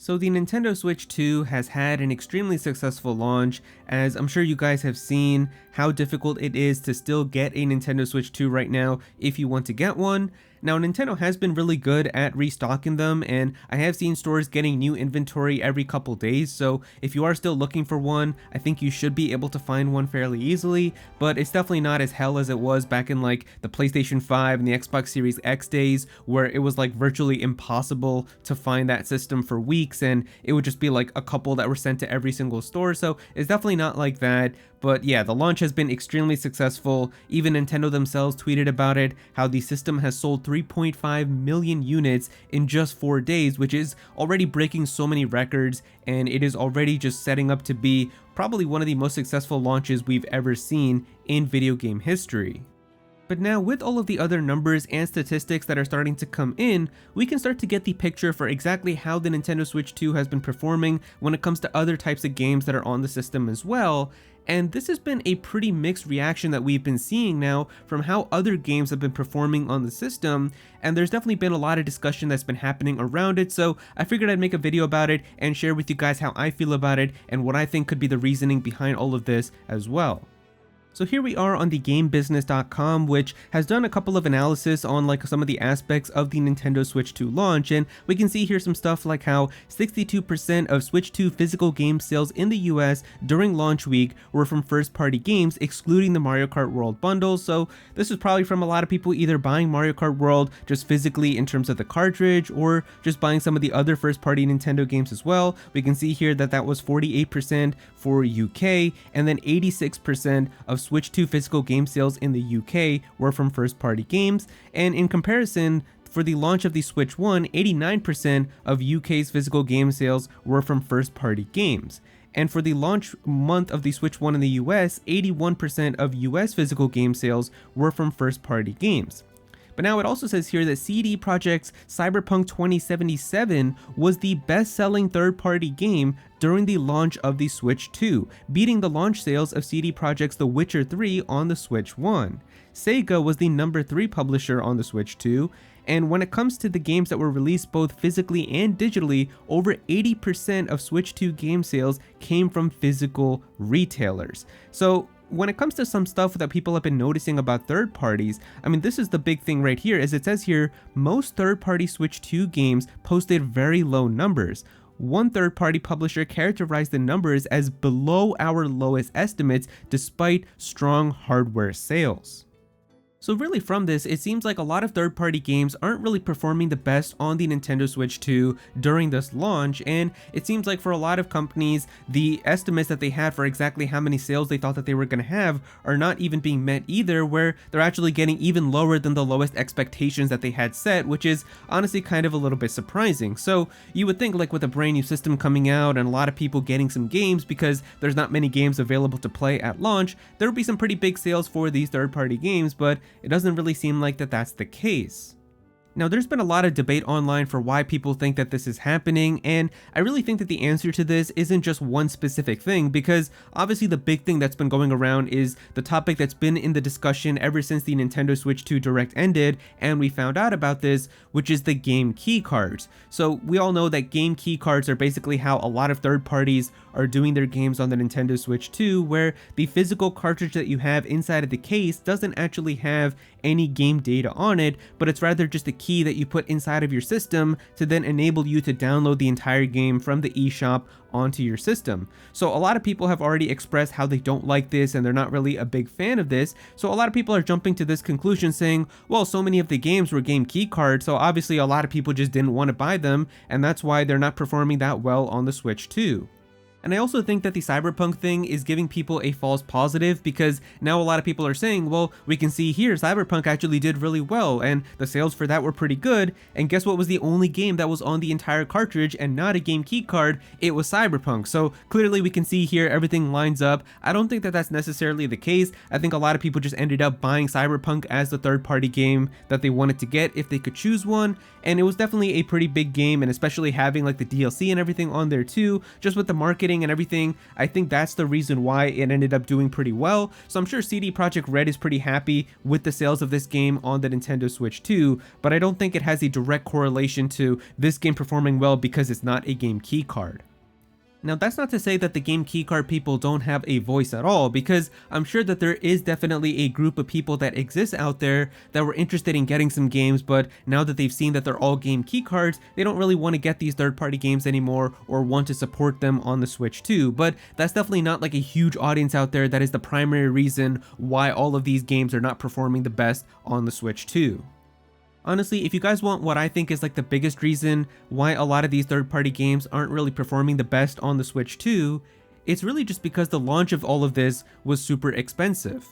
So the Nintendo Switch 2 has had an extremely successful launch, as I'm sure you guys have seen how difficult it is to still get a Nintendo Switch 2 right now if you want to get one. Now Nintendo has been really good at restocking them, and I have seen stores getting new inventory every couple days, so if you are still looking for one, I think you should be able to find one fairly easily, but it's definitely not as hell as it was back in like the PlayStation 5 and the Xbox Series X days, where it was like virtually impossible to find that system for weeks, and it would just be like a couple that were sent to every single store, so it's definitely not like that. But yeah, the launch has been extremely successful. Even Nintendo themselves tweeted about it, how the system has sold 3.5 million units in just 4 days, which is already breaking so many records, and it is already just setting up to be probably one of the most successful launches we've ever seen in video game history. But now with all of the other numbers and statistics that are starting to come in, we can start to get the picture for exactly how the Nintendo Switch 2 has been performing when it comes to other types of games that are on the system as well. And this has been a pretty mixed reaction that we've been seeing now from how other games have been performing on the system, and there's definitely been a lot of discussion that's been happening around it, so I figured I'd make a video about it and share with you guys how I feel about it and what I think could be the reasoning behind all of this as well. So here we are on the GameBusiness.com, which has done a couple of analysis on like some of the aspects of the Nintendo Switch 2 launch, and we can see here some stuff like how 62% of Switch 2 physical game sales in the US during launch week were from first-party games, excluding the Mario Kart World bundle. So this is probably from a lot of people either buying Mario Kart World just physically in terms of the cartridge, or just buying some of the other first-party Nintendo games as well. We can see here that that was 48% for UK, and then 86% of Switch 2 physical game sales in the UK were from first-party games, and in comparison, for the launch of the Switch 1, 89% of UK's physical game sales were from first-party games. And for the launch month of the Switch 1 in the US, 81% of US physical game sales were from first-party games. But now it also says here that CD Projekt's Cyberpunk 2077 was the best-selling third-party game during the launch of the Switch 2, beating the launch sales of CD Projekt's The Witcher 3 on the Switch 1. Sega was the number 3 publisher on the Switch 2, and when it comes to the games that were released both physically and digitally, over 80% of Switch 2 game sales came from physical retailers. So when it comes to some stuff that people have been noticing about third parties, I mean, this is the big thing right here, as it says here, most third-party Switch 2 games posted very low numbers. One third-party publisher characterized the numbers as below our lowest estimates despite strong hardware sales. So really from this, it seems like a lot of third-party games aren't really performing the best on the Nintendo Switch 2 during this launch, and it seems like for a lot of companies, the estimates that they had for exactly how many sales they thought that they were going to have are not even being met either, where they're actually getting even lower than the lowest expectations that they had set, which is honestly kind of a little bit surprising. So you would think like with a brand new system coming out and a lot of people getting some games because there's not many games available to play at launch, there would be some pretty big sales for these third-party games, but it doesn't really seem like that's the case. Now, there's been a lot of debate online for why people think that this is happening, and I really think that the answer to this isn't just one specific thing, because obviously the big thing that's been going around is the topic that's been in the discussion ever since the Nintendo Switch 2 Direct ended, and we found out about this, which is the game key cards. So we all know that game key cards are basically how a lot of third parties are doing their games on the Nintendo Switch 2, where the physical cartridge that you have inside of the case doesn't actually have any game data on it, but it's rather just a key that you put inside of your system to then enable you to download the entire game from the eShop onto your system. So a lot of people have already expressed how they don't like this and they're not really a big fan of this. So a lot of people are jumping to this conclusion saying, well, so many of the games were game key cards, so obviously a lot of people just didn't want to buy them, and that's why they're not performing that well on the Switch 2. And I also think that the Cyberpunk thing is giving people a false positive, because now a lot of people are saying, well, we can see here Cyberpunk actually did really well and the sales for that were pretty good, and guess what was the only game that was on the entire cartridge and not a game key card? It was Cyberpunk. So clearly we can see here everything lines up. I don't think that that's necessarily the case. I think a lot of people just ended up buying Cyberpunk as the third-party game that they wanted to get if they could choose one, and it was definitely a pretty big game, and especially having like the DLC and everything on there too, just with the marketing marketing and everything, I think that's the reason why it ended up doing pretty well. So I'm sure CD Projekt Red is pretty happy with the sales of this game on the Nintendo Switch 2, but I don't think it has a direct correlation to this game performing well because it's not a game keycard. Now that's not to say that the game keycard people don't have a voice at all, because I'm sure that there is definitely a group of people that exists out there that were interested in getting some games, but now that they've seen that they're all game keycards, they don't really want to get these third-party games anymore or want to support them on the Switch 2. But that's definitely not like a huge audience out there that is the primary reason why all of these games are not performing the best on the Switch 2. Honestly, if you guys want what I think is like the biggest reason why a lot of these third-party games aren't really performing the best on the Switch 2, it's really just because the launch of all of this was super expensive.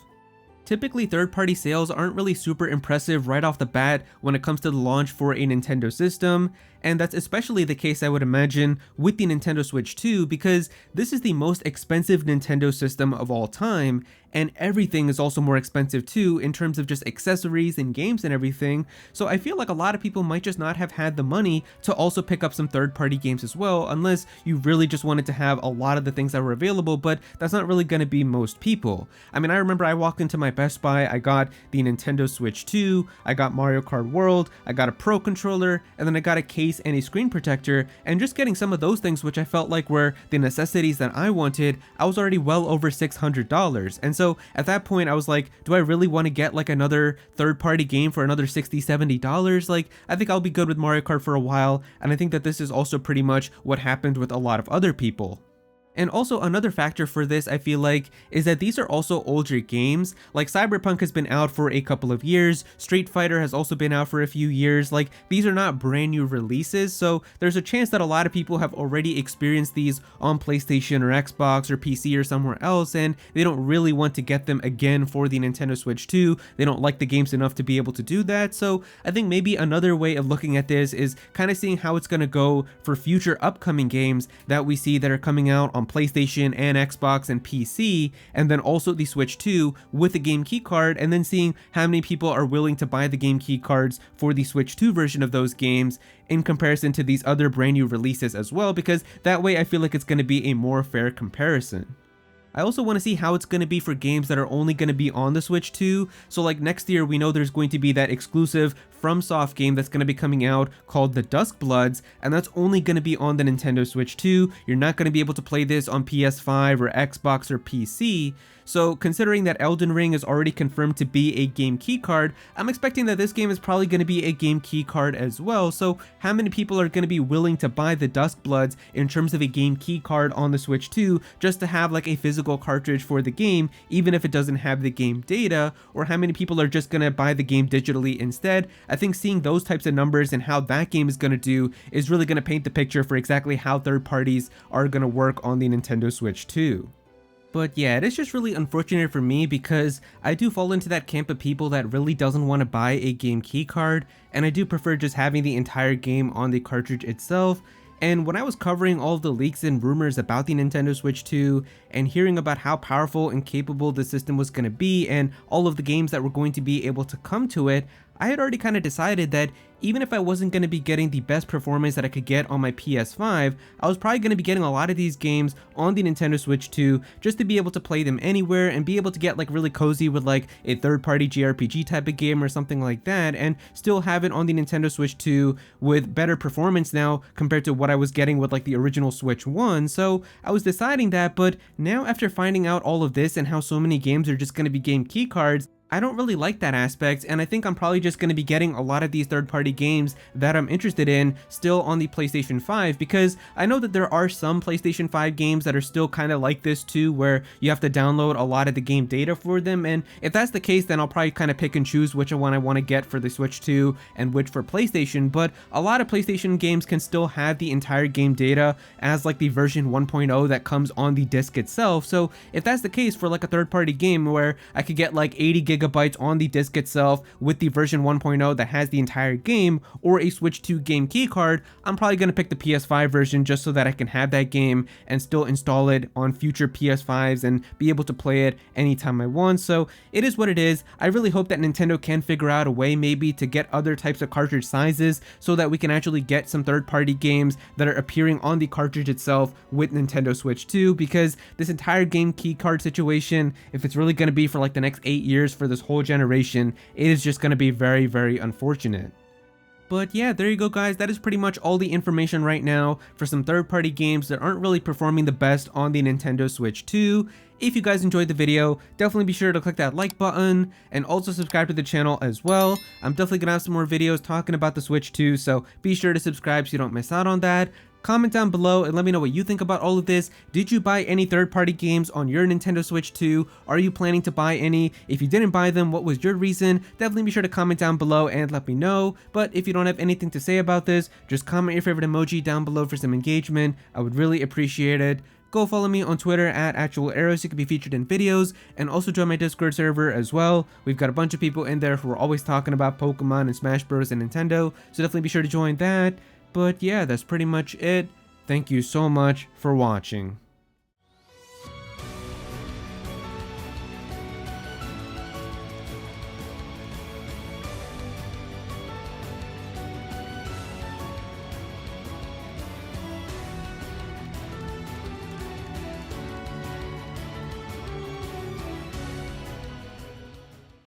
Typically, third-party sales aren't really super impressive right off the bat when it comes to the launch for a Nintendo system, and that's especially the case I would imagine with the Nintendo Switch 2, because this is the most expensive Nintendo system of all time, and everything is also more expensive too in terms of just accessories and games and everything. So I feel like a lot of people might just not have had the money to also pick up some third-party games as well, unless you really just wanted to have a lot of the things that were available, but that's not really going to be most people. I mean, I remember I walked into my Best Buy, I got the Nintendo Switch 2, I got Mario Kart World, I got a Pro controller, and then I got a case and a screen protector, and just getting some of those things, which I felt like were the necessities that I wanted, I was already well over $600. And so at that point I was like, do I really want to get like another third-party game for another $60-70? Like, I think I'll be good with Mario Kart for a while, and I think that this is also pretty much what happened with a lot of other people. And also another factor for this, I feel like, is that these are also older games. Like, Cyberpunk has been out for a couple of years, Street Fighter has also been out for a few years. Like, these are not brand new releases, so there's a chance that a lot of people have already experienced these on PlayStation or Xbox or PC or somewhere else, and they don't really want to get them again for the Nintendo Switch 2. They don't like the games enough to be able to do that. So I think maybe another way of looking at this is kind of seeing how it's going to go for future upcoming games that we see that are coming out on PlayStation and Xbox and PC, and then also the Switch 2 with the game keycard, and then seeing how many people are willing to buy the game keycards for the Switch 2 version of those games in comparison to these other brand new releases as well, because that way I feel like it's going to be a more fair comparison. I also want to see how it's going to be for games that are only going to be on the Switch 2. So like next year, we know there's going to be that exclusive FromSoft game that's going to be coming out called The Duskbloods, and that's only going to be on the Nintendo Switch 2. You're not going to be able to play this on PS5 or Xbox or PC. So considering that Elden Ring is already confirmed to be a game keycard, I'm expecting that this game is probably going to be a game keycard as well. So how many people are going to be willing to buy the Duskbloods in terms of a game keycard on the Switch 2 just to have like a physical cartridge for the game, even if it doesn't have the game data? Or how many people are just going to buy the game digitally instead? I think seeing those types of numbers and how that game is going to do is really going to paint the picture for exactly how third parties are going to work on the Nintendo Switch 2. But yeah, it is just really unfortunate for me because I do fall into that camp of people that really doesn't want to buy a game keycard, and I do prefer just having the entire game on the cartridge itself. And when I was covering all of the leaks and rumors about the Nintendo Switch 2 and hearing about how powerful and capable the system was going to be and all of the games that were going to be able to come to it, I had already kind of decided that even if I wasn't going to be getting the best performance that I could get on my PS5, I was probably going to be getting a lot of these games on the Nintendo Switch 2 just to be able to play them anywhere and be able to get like really cozy with like a third-party JRPG type of game or something like that, and still have it on the Nintendo Switch 2 with better performance now compared to what I was getting with like the original Switch 1. So I was deciding that, but now after finding out all of this and how so many games are just going to be game keycards, I don't really like that aspect, and I think I'm probably just going to be getting a lot of these third-party games that I'm interested in still on the PlayStation 5, because I know that there are some PlayStation 5 games that are still kind of like this too, where you have to download a lot of the game data for them, and if that's the case, then I'll probably kind of pick and choose which one I want to get for the Switch 2 and which for PlayStation. But a lot of PlayStation games can still have the entire game data as like the version 1.0 that comes on the disc itself. So if that's the case for like a third-party game where I could get like 80 gigs gigabytes on the disc itself with the version 1.0 that has the entire game, or a Switch 2 game keycard, I'm probably going to pick the PS5 version just so that I can have that game and still install it on future PS5s and be able to play it anytime I want. So it is what it is. I really hope that Nintendo can figure out a way maybe to get other types of cartridge sizes so that we can actually get some third-party games that are appearing on the cartridge itself with Nintendo Switch 2, because this entire game keycard situation, if it's really going to be for like the next 8 years for this whole generation, it is just going to be very, very unfortunate. But yeah, there you go guys, that is pretty much all the information right now for some third-party games that aren't really performing the best on the Nintendo Switch 2. If you guys enjoyed the video, definitely be sure to click that like button and also subscribe to the channel as well. I'm definitely gonna have some more videos talking about the Switch 2, so be sure to subscribe so you don't miss out on that. Comment down below and let me know what you think about all of this. Did you buy any third-party games on your Nintendo Switch 2? Are you planning to buy any? If you didn't buy them, what was your reason? Definitely be sure to comment down below and let me know. But if you don't have anything to say about this, just comment your favorite emoji down below for some engagement. I would really appreciate it. Go follow me on Twitter at @Aero so you can be featured in videos, and also join my Discord server as well. We've got a bunch of people in there who are always talking about Pokemon and Smash Bros and Nintendo, so definitely be sure to join that. But yeah, that's pretty much it. Thank you so much for watching.